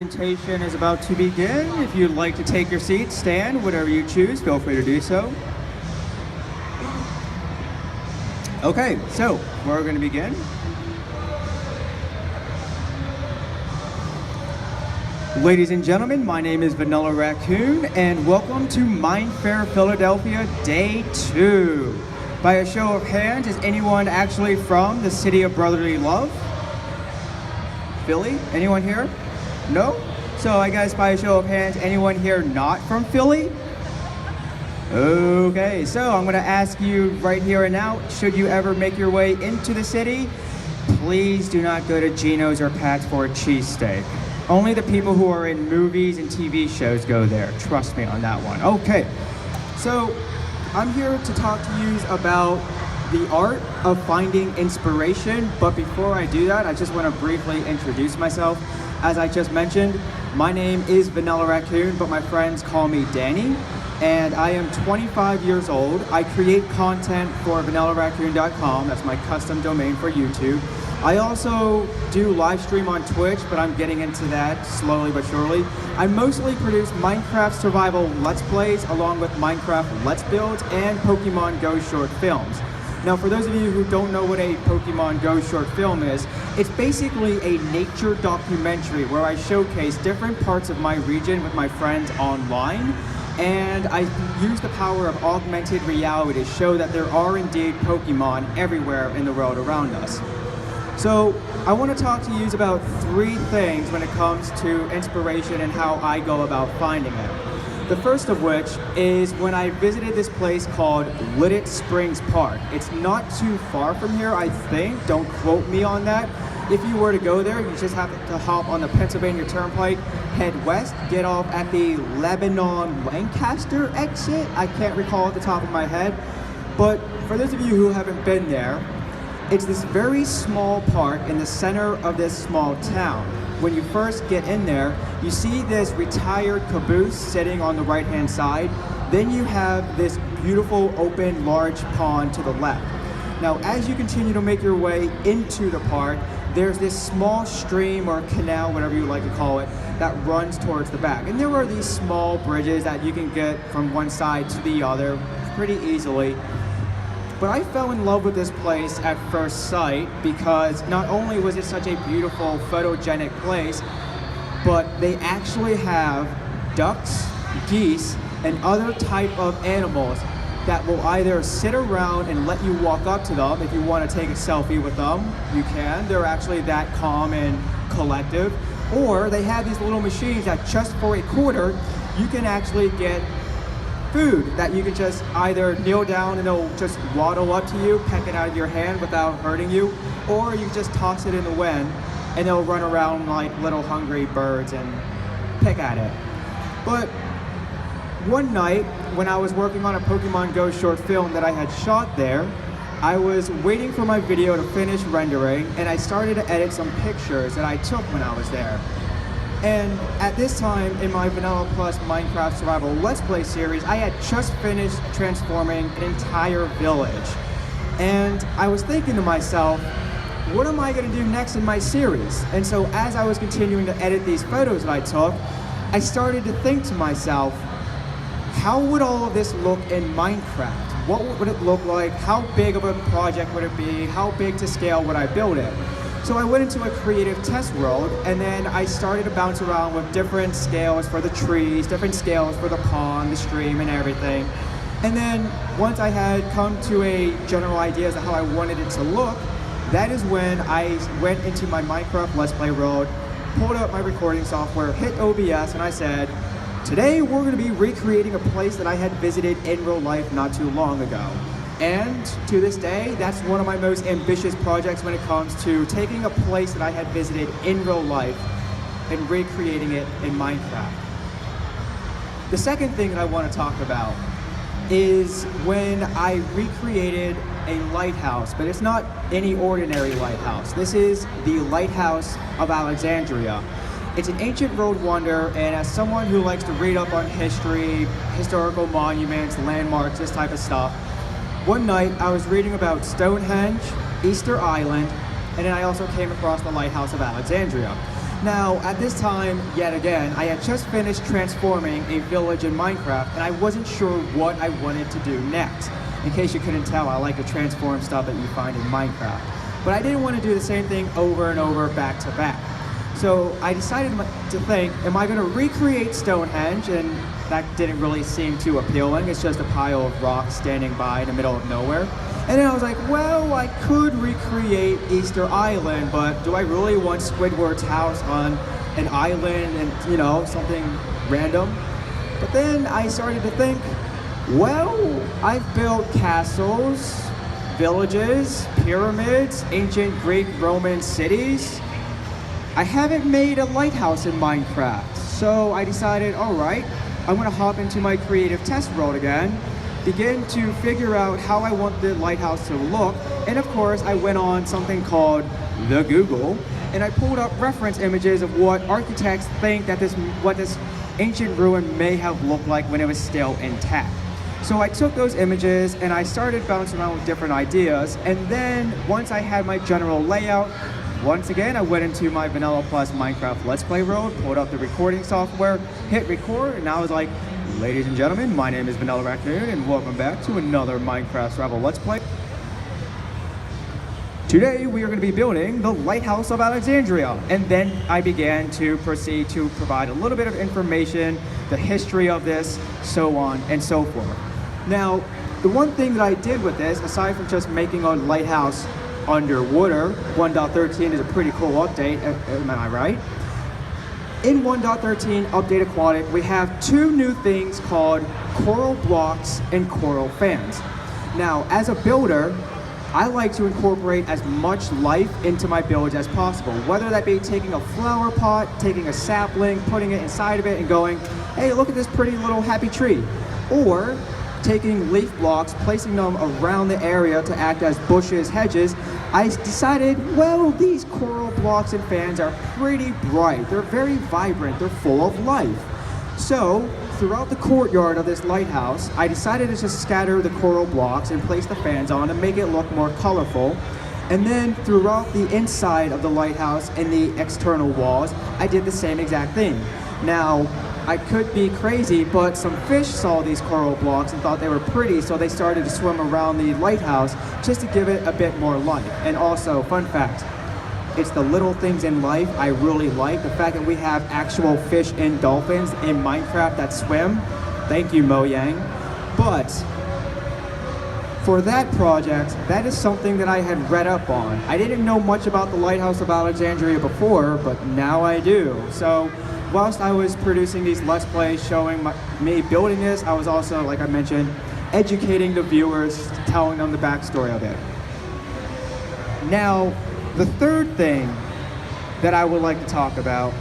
Presentation is about to begin. If you'd like to take your seat, stand, whatever you choose, feel free to do so. Okay, so we're going to begin. Ladies and gentlemen, my name is Vanillaraccoon, and welcome to Minefaire, Philadelphia, Day 2. By a show of hands, is anyone actually from the city of brotherly love? Philly? Anyone here? No? So I guess by a show of hands, anyone here not from Philly? Okay, so I'm gonna ask you right here and now, should you ever make your way into the city, please do not go to Geno's or Pat's for a cheesesteak. Only the people who are in movies and TV shows go there. Trust me on that one. Okay, so I'm here to talk to you about the art of finding inspiration, but before I do that, I just want to briefly introduce myself. As I just mentioned, my name is Vanillaraccoon, but my friends call me Danny, and I am 25 years old. I create content for Vanillaraccoon.com, that's my custom domain for YouTube. I also do live stream on Twitch, but I'm getting into that slowly but surely. I mostly produce Minecraft survival Let's Plays, along with Minecraft Let's Builds and Pokemon Go short films. Now, for those of you who don't know what a Pokemon Go short film is, it's basically a nature documentary where I showcase different parts of my region with my friends online, and I use the power of augmented reality to show that there are indeed Pokemon everywhere in the world around us. So I want to talk to you about 3 things when it comes to inspiration and how I go about finding it. The first of which is when I visited this place called Lititz Springs Park. It's not too far from here, I think. Don't quote me on that. If you were to go there, you just have to hop on the Pennsylvania Turnpike, head west, get off at the Lebanon-Lancaster exit. I can't recall at the top of my head. But for those of you who haven't been there, it's this very small park in the center of this small town. When you first get in there, you see this retired caboose sitting on the right-hand side. Then you have this beautiful open large pond to the left. Now, as you continue to make your way into the park, there's this small stream or canal, whatever you like to call it, that runs towards the back. And there are these small bridges that you can get from one side to the other pretty easily. But I fell in love with this place at first sight because not only was it such a beautiful, photogenic place, but they actually have ducks, geese, and other type of animals that will either sit around and let you walk up to them. If you want to take a selfie with them, you can. They're actually that calm and collective. Or they have these little machines that just for a quarter, you can actually get food that you can just either kneel down and they'll just waddle up to you, peck it out of your hand without hurting you, or you just toss it in the wind and they'll run around like little hungry birds and pick at it. But one night when I was working on a Pokemon Go short film that I had shot there, I was waiting for my video to finish rendering and I started to edit some pictures that I took when I was there. And at this time in my Vanilla Plus Minecraft Survival Let's Play series, I had just finished transforming an entire village. And I was thinking to myself, what am I going to do next in my series? And so as I was continuing to edit these photos that I took, I started to think to myself, how would all of this look in Minecraft? What would it look like? How big of a project would it be? How big to scale would I build it? So I went into a creative test world, and then I started to bounce around with different scales for the trees, different scales for the pond, the stream, and everything. And then once I had come to a general idea as to how I wanted it to look, that is when I went into my Minecraft Let's Play world, pulled up my recording software, hit OBS, and I said, today we're going to be recreating a place that I had visited in real life not too long ago. And to this day, that's one of my most ambitious projects when it comes to taking a place that I had visited in real life and recreating it in Minecraft. The second thing that I want to talk about is when I recreated a lighthouse, but it's not any ordinary lighthouse. This is the Lighthouse of Alexandria. It's an ancient world wonder, and as someone who likes to read up on history, historical monuments, landmarks, this type of stuff, one night I was reading about Stonehenge, Easter Island, and then I also came across the Lighthouse of Alexandria. Now, at this time, yet again, I had just finished transforming a village in Minecraft, and I wasn't sure what I wanted to do next. In case you couldn't tell, I like to transform stuff that you find in Minecraft. But I didn't want to do the same thing over and over, back to back. So I decided to think, am I going to recreate Stonehenge? And that didn't really seem too appealing. It's just a pile of rocks standing by in the middle of nowhere. And then I was like, well, I could recreate Easter Island, but do I really want Squidward's house on an island and, you know, something random? But then I started to think, well, I've built castles, villages, pyramids, ancient Greek, Roman cities. I haven't made a lighthouse in Minecraft, so I decided, all right, I'm gonna hop into my creative test world again, begin to figure out how I want the lighthouse to look, and of course, I went on something called the Google, and I pulled up reference images of what architects think that what this ancient ruin may have looked like when it was still intact. So I took those images and I started bouncing around with different ideas, and then once I had my general layout, once again I went into my Vanilla Plus Minecraft Let's Play world, pulled up the recording software, hit record, and I was like, ladies and gentlemen, my name is Vanillaraccoon and welcome back to another Minecraft Survival Let's Play. Today we are going to be building the Lighthouse of Alexandria, and then I began to proceed to provide a little bit of information, the history of this, so on and so forth. Now, the one thing that I did with this, aside from just making a lighthouse underwater, 1.13 is a pretty cool update, am I right? In 1.13 Update Aquatic, we have two new things called coral blocks and coral fans. Now, as a builder, I like to incorporate as much life into my build as possible, whether that be taking a flower pot, taking a sapling, putting it inside of it and going, hey, look at this pretty little happy tree, or taking leaf blocks, placing them around the area to act as bushes, hedges. I decided, well, these coral blocks and fans are pretty bright. They're very vibrant. They're full of life. So, throughout the courtyard of this lighthouse, I decided to just scatter the coral blocks and place the fans on to make it look more colorful. And then throughout the inside of the lighthouse and the external walls, I did the same exact thing. Now, I could be crazy, but some fish saw these coral blocks and thought they were pretty, so they started to swim around the lighthouse just to give it a bit more life. And also, fun fact, it's the little things in life I really like. The fact that we have actual fish and dolphins in Minecraft that swim. Thank you, Mojang. But for that project, that is something that I had read up on. I didn't know much about the Lighthouse of Alexandria before, but now I do. So whilst I was producing these Let's Plays showing me building this, I was also, like I mentioned, educating the viewers, telling them the backstory of it. Now, the third thing that I would like to talk about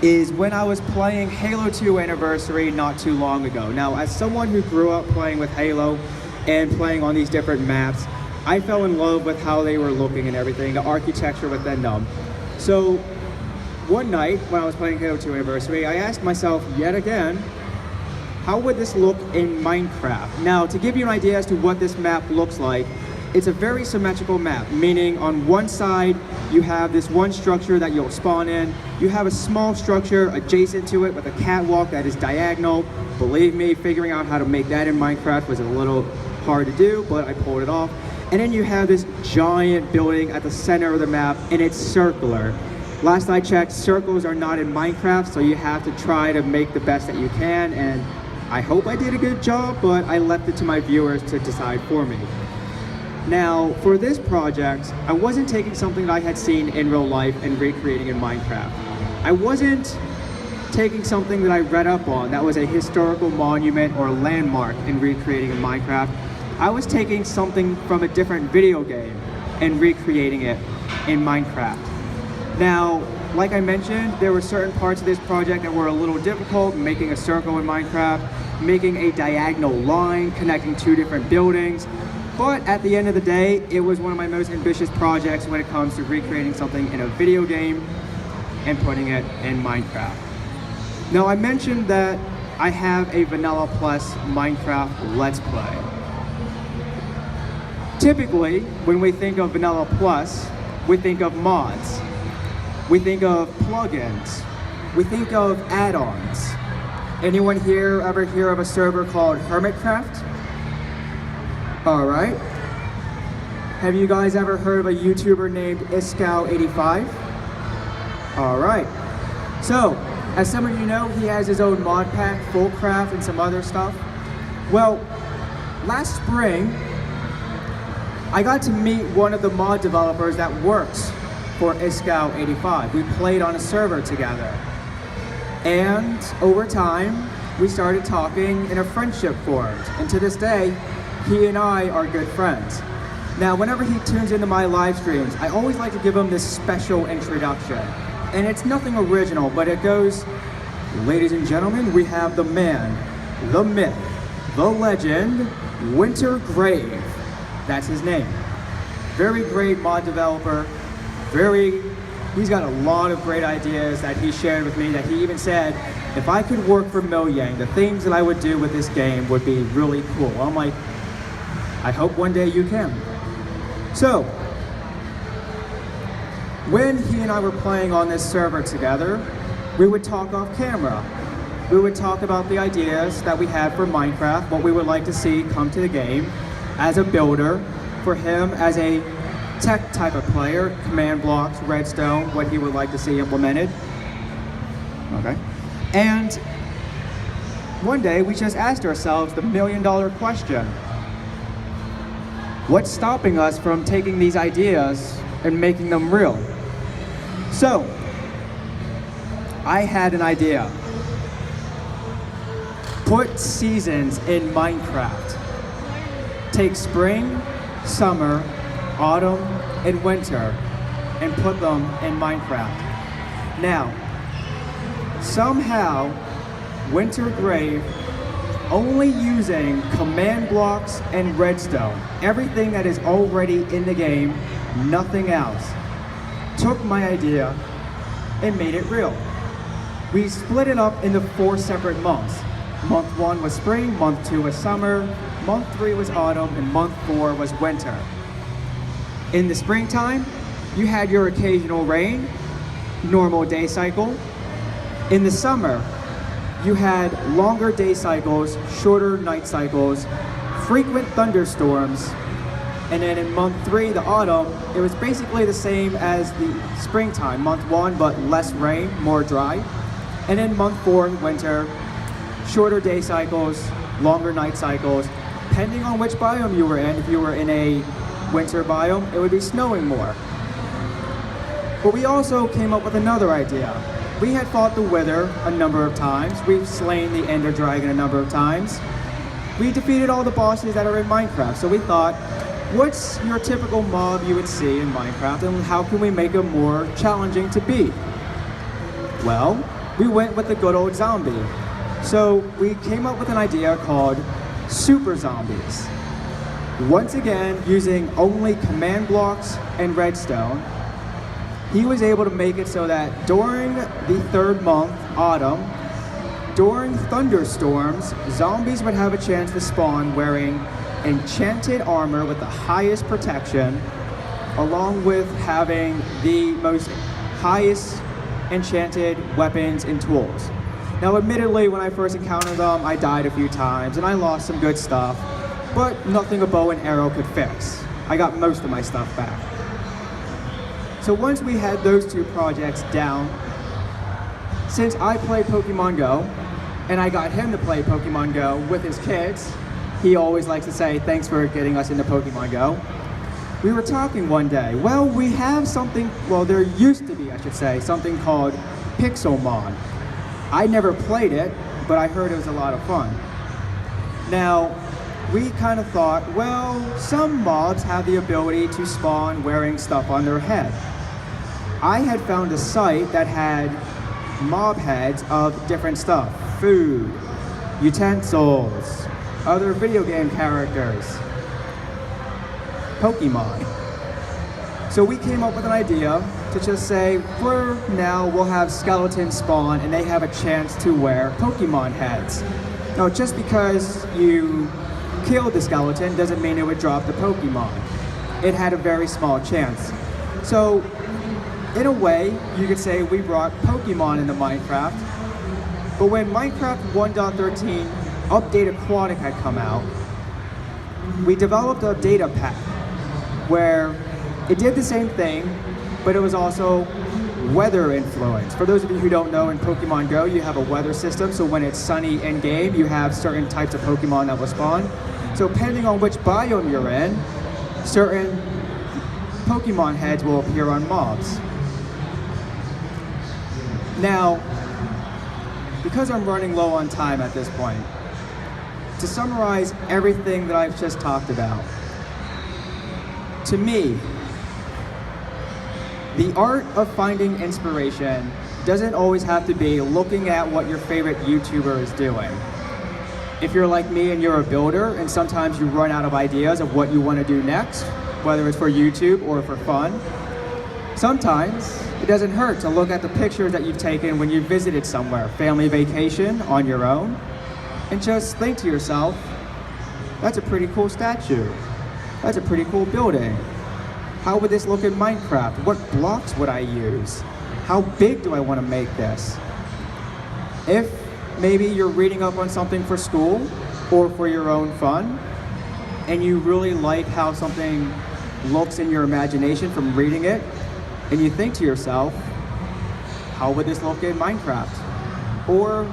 is when I was playing Halo 2 Anniversary not too long ago. Now, as someone who grew up playing with Halo and playing on these different maps, I fell in love with how they were looking and everything, the architecture within them. So, one night when I was playing Halo 2 Anniversary, I asked myself yet again, how would this look in Minecraft? Now, to give you an idea as to what this map looks like, it's a very symmetrical map, meaning on one side, you have this one structure that you'll spawn in. You have a small structure adjacent to it with a catwalk that is diagonal. Believe me, figuring out how to make that in Minecraft was a little hard to do, but I pulled it off. And then you have this giant building at the center of the map, and it's circular. Last I checked, circles are not in Minecraft, so you have to try to make the best that you can, and I hope I did a good job, but I left it to my viewers to decide for me. Now, for this project, I wasn't taking something that I had seen in real life and recreating in Minecraft. I wasn't taking something that I read up on that was a historical monument or landmark and recreating in Minecraft. I was taking something from a different video game and recreating it in Minecraft. Now, like I mentioned, there were certain parts of this project that were a little difficult, making a circle in Minecraft, making a diagonal line, connecting two different buildings. But at the end of the day, it was one of my most ambitious projects when it comes to recreating something in a video game and putting it in Minecraft. Now, I mentioned that I have a Vanilla Plus Minecraft Let's Play. Typically, when we think of Vanilla Plus, we think of mods. We think of plugins. We think of add-ons. Anyone here ever hear of a server called Hermitcraft? All right. Have you guys ever heard of a YouTuber named Iskow85? All right. So, as some of you know, he has his own mod pack, Fullcraft, and some other stuff. Well, last spring, I got to meet one of the mod developers that works for Iskow85. We played on a server together. And over time, we started talking and a friendship formed. And to this day, he and I are good friends. Now, whenever he tunes into my live streams, I always like to give him this special introduction. And it's nothing original, but it goes, ladies and gentlemen, we have the man, the myth, the legend, Winter Grave. That's his name. Very great mod developer. He's got a lot of great ideas that he shared with me that he even said, if I could work for Mojang, the things that I would do with this game would be really cool. I'm like, I hope one day you can. So, when he and I were playing on this server together, we would talk off camera. We would talk about the ideas that we had for Minecraft, what we would like to see come to the game as a builder, for him as a tech type of player, command blocks, redstone, what he would like to see implemented. Okay. And one day we just asked ourselves the million-dollar question. What's stopping us from taking these ideas and making them real? So, I had an idea. Put seasons in Minecraft. Take spring, summer, autumn, and winter, and put them in Minecraft. Now, somehow, Winter Grave, only using command blocks and redstone, everything that is already in the game, nothing else, took my idea and made it real. We split it up into 4 separate months. Month 1 was spring, month 2 was summer, month 3 was autumn, and month 4 was winter. In the springtime, you had your occasional rain, normal day cycle. In the summer, you had longer day cycles, shorter night cycles, frequent thunderstorms, and then in month 3, the autumn, it was basically the same as the springtime, month 1, but less rain, more dry. And then month 4, winter, shorter day cycles, longer night cycles, depending on which biome you were in. If you were in a winter biome, it would be snowing more. But we also came up with another idea. We had fought the Wither a number of times. We've slain the Ender Dragon a number of times. We defeated all the bosses that are in Minecraft. So we thought, what's your typical mob you would see in Minecraft, and how can we make them more challenging to beat? Well, we went with the good old zombie. So we came up with an idea called Super Zombies. Once again, using only command blocks and redstone, he was able to make it so that during the 3rd month, autumn, during thunderstorms, zombies would have a chance to spawn wearing enchanted armor with the highest protection, along with having the most highest enchanted weapons and tools. Now, admittedly, when I first encountered them, I died a few times and I lost some good stuff, but nothing a bow and arrow could fix. I got most of my stuff back. So once we had those 2 projects down, since I play Pokemon Go, and I got him to play Pokemon Go with his kids, he always likes to say, thanks for getting us into Pokemon Go. We were talking one day, well, we have something, well, there used to be, I should say, something called Pixelmon. I never played it, but I heard it was a lot of fun. Now, we kind of thought, well, some mobs have the ability to spawn wearing stuff on their head. I had found a site that had mob heads of different stuff, food, utensils, other video game characters, Pokemon. So we came up with an idea to just say, for now, we'll have skeletons spawn and they have a chance to wear Pokemon heads. Now, just because you killed the skeleton doesn't mean it would drop the Pokemon. It had a very small chance. So in a way, you could say we brought Pokemon into Minecraft. But when Minecraft 1.13 Update Aquatic had come out, we developed a data pack where it did the same thing, but it was also weather influence. For those of you who don't know, in Pokemon Go, you have a weather system, so when it's sunny in-game, you have certain types of Pokemon that will spawn. So depending on which biome you're in, certain Pokemon heads will appear on mobs. Now, because I'm running low on time at this point, to summarize everything that I've just talked about, to me, the art of finding inspiration doesn't always have to be looking at what your favorite YouTuber is doing. If you're like me and you're a builder and sometimes you run out of ideas of what you want to do next, whether it's for YouTube or for fun, sometimes it doesn't hurt to look at the pictures that you've taken when you visited somewhere, family vacation, on your own, and just think to yourself, that's a pretty cool statue. That's a pretty cool building. How would this look in Minecraft? What blocks would I use? How big do I want to make this? If maybe you're reading up on something for school or for your own fun, and you really like how something looks in your imagination from reading it, and you think to yourself, how would this look in Minecraft? Or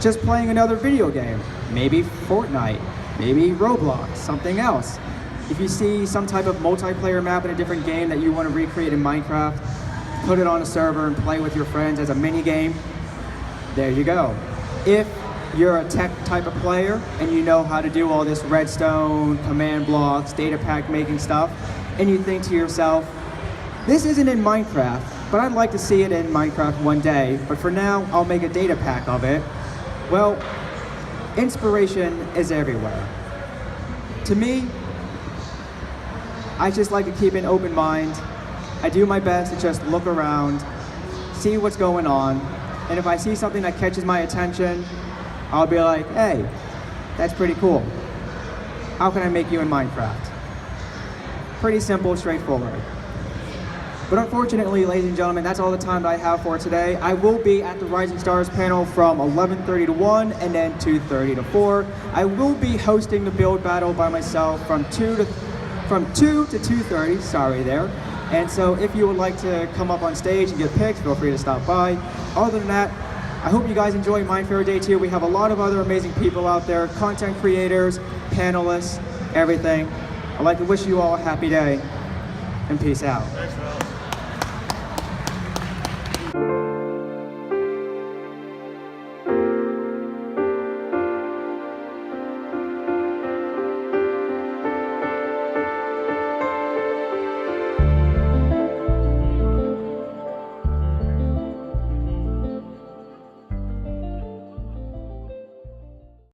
just playing another video game, maybe Fortnite, maybe Roblox, something else. If you see some type of multiplayer map in a different game that you want to recreate in Minecraft, put it on a server and play with your friends as a mini game, there you go. If you're a tech type of player and you know how to do all this redstone, command blocks, data pack making stuff, and you think to yourself, this isn't in Minecraft, but I'd like to see it in Minecraft one day, but for now, I'll make a data pack of it. Well, inspiration is everywhere. To me, I just like to keep an open mind. I do my best to just look around, see what's going on, and if I see something that catches my attention, I'll be like, hey, that's pretty cool. How can I make you in Minecraft? Pretty simple, straightforward. But unfortunately, ladies and gentlemen, that's all the time that I have for today. I will be at the Rising Stars panel from 11:30 to 1 and then 2:30 to 4. I will be hosting the build battle by myself from 2 to 2:30, sorry there. And so if you would like to come up on stage and get picked, feel free to stop by. Other than that, I hope you guys enjoy Minefaire Day 2. We have a lot of other amazing people out there, content creators, panelists, everything. I'd like to wish you all a happy day, and peace out. Thanks, Val.